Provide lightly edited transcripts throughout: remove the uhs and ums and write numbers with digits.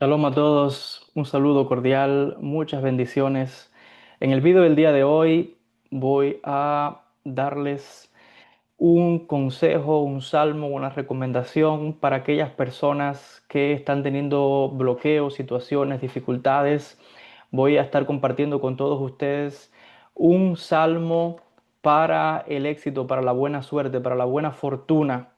Shalom a todos, un saludo cordial, muchas bendiciones. En el video del día de hoy voy a darles un consejo, un salmo, una recomendación para aquellas personas que están teniendo bloqueos, situaciones, dificultades. Voy a estar compartiendo con todos ustedes un salmo para el éxito, para la buena suerte, para la buena fortuna.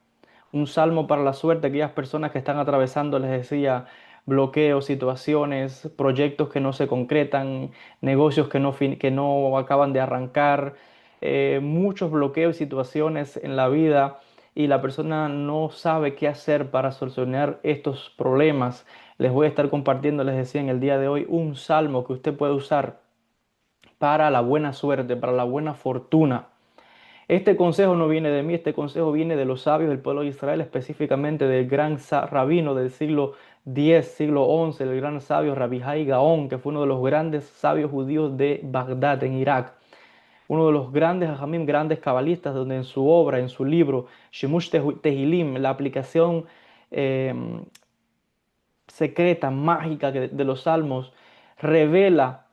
Un salmo para la suerte, aquellas personas que están atravesando, les decía, bloqueos, situaciones, proyectos que no se concretan, negocios que no acaban de arrancar, muchos bloqueos y situaciones en la vida y la persona no sabe qué hacer para solucionar estos problemas. Les voy a estar compartiendo, les decía en el día de hoy, un salmo que usted puede usar para la buena suerte, para la buena fortuna. Este consejo no viene de mí, este consejo viene de los sabios del pueblo de Israel, específicamente del gran rabino del siglo X, siglo XI, el gran sabio Rabbi Hai Gaón, que fue uno de los grandes sabios judíos de Bagdad, en Irak. Uno de los grandes hajamim, grandes cabalistas, donde en su obra, en su libro, Shemush Tehilim, la aplicación eh, secreta, mágica de los salmos, revela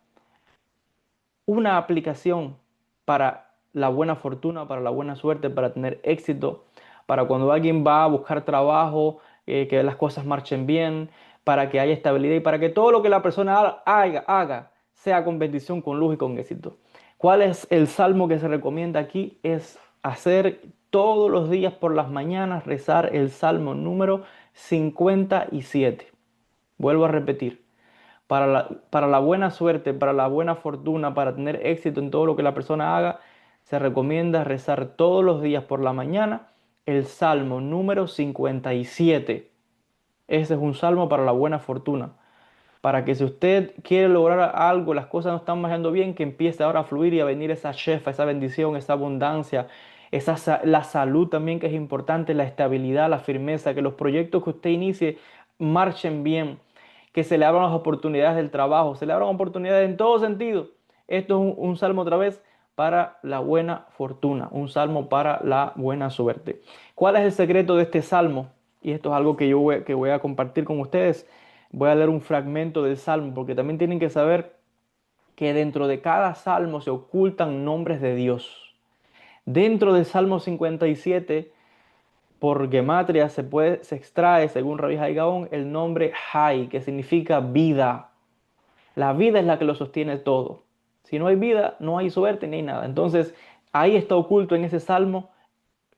una aplicación para la buena fortuna, para la buena suerte, para tener éxito, para cuando alguien va a buscar trabajo, que las cosas marchen bien, para que haya estabilidad y para que todo lo que la persona haga sea con bendición, con luz y con éxito. ¿Cuál es el salmo que se recomienda aquí? Es hacer todos los días por las mañanas, rezar el salmo número 57. Vuelvo a repetir, para la buena suerte, para la buena fortuna, para tener éxito en todo lo que la persona haga, se recomienda rezar todos los días por la mañana el Salmo número 57. Ese es un salmo para la buena fortuna. Para que si usted quiere lograr algo, las cosas no están marchando bien, que empiece ahora a fluir y a venir esa shefa, esa bendición, esa abundancia, la salud también que es importante, la estabilidad, la firmeza, que los proyectos que usted inicie marchen bien, que se le abran las oportunidades del trabajo, se le abran oportunidades en todo sentido. Esto es un salmo otra vez para la buena fortuna, un salmo para la buena suerte. ¿Cuál es el secreto de este salmo? Y esto es algo que voy a compartir con ustedes. Voy a leer un fragmento del salmo porque también tienen que saber que dentro de cada salmo se ocultan nombres de Dios. Dentro del Salmo 57, por gematria se extrae, según Rabbi Hai Gaón, el nombre Hai, que significa vida. La vida es la que lo sostiene todo. Si no hay vida, no hay suerte ni hay nada. Entonces, ahí está oculto en ese salmo,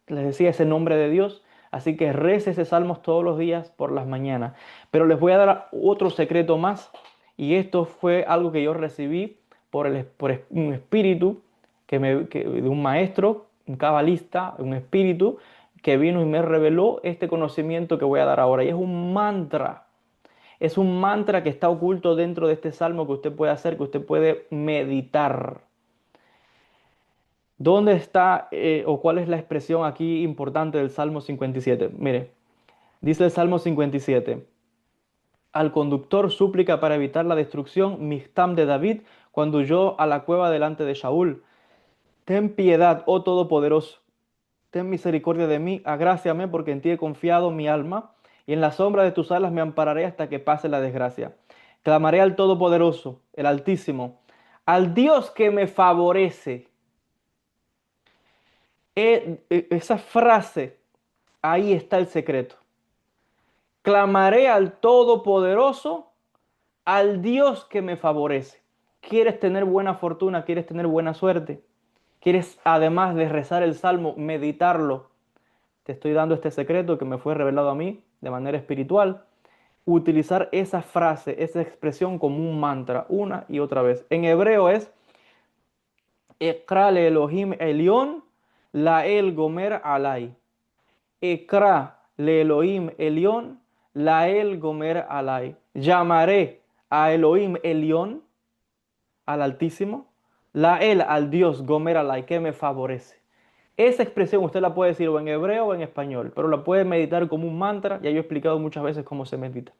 les decía, ese nombre de Dios. Así que rece ese salmo todos los días por las mañanas. Pero les voy a dar otro secreto más. Y esto fue algo que yo recibí por un espíritu de un maestro, un cabalista, un espíritu que vino y me reveló este conocimiento que voy a dar ahora. Y es un mantra. Es un mantra que está oculto dentro de este salmo que usted puede hacer, que usted puede meditar. ¿Dónde está o cuál es la expresión aquí importante del Salmo 57? Mire, dice el Salmo 57, al conductor súplica para evitar la destrucción, Michtam de David, cuando huyó a la cueva delante de Shaul. Ten piedad, oh Todopoderoso, ten misericordia de mí, agráciame, porque en ti he confiado mi alma, y en la sombra de tus alas me ampararé hasta que pase la desgracia. Clamaré al Todopoderoso, el Altísimo, al Dios que me favorece. Esa frase, ahí está el secreto. Clamaré al Todopoderoso, al Dios que me favorece. ¿Quieres tener buena fortuna? ¿Quieres tener buena suerte? ¿Quieres, además de rezar el salmo, meditarlo? Te estoy dando este secreto que me fue revelado a mí de manera espiritual. Utilizar esa frase, esa expresión como un mantra una y otra vez. En hebreo es Ekra le Elohim Elión, la el Gomer alay. Ekra le Elohim Elión, la el Gomer alay. Llamaré a Elohim Elión, al Altísimo, la el al Dios Gomer alay, que me favorece. Esa expresión usted la puede decir o en hebreo o en español, pero la puede meditar como un mantra. Ya yo he explicado muchas veces cómo se medita.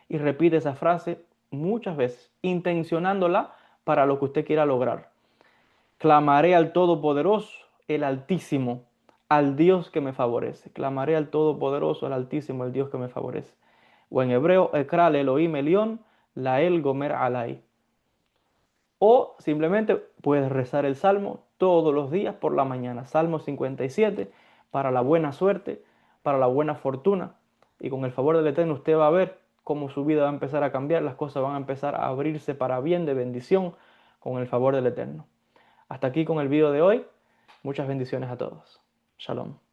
Y repite esa frase muchas veces, intencionándola para lo que usted quiera lograr. Clamaré al Todopoderoso, el Altísimo, al Dios que me favorece. Clamaré al Todopoderoso, al Altísimo, el Dios que me favorece. O en hebreo, Ekral Elohim Elión, Lael Gomer Alay. O simplemente puedes rezar el Salmo todos los días por la mañana. Salmo 57 para la buena suerte, para la buena fortuna. Y con el favor del Eterno usted va a ver cómo su vida va a empezar a cambiar, las cosas van a empezar a abrirse para bien, de bendición, con el favor del Eterno. Hasta aquí con el video de hoy. Muchas bendiciones a todos. Shalom.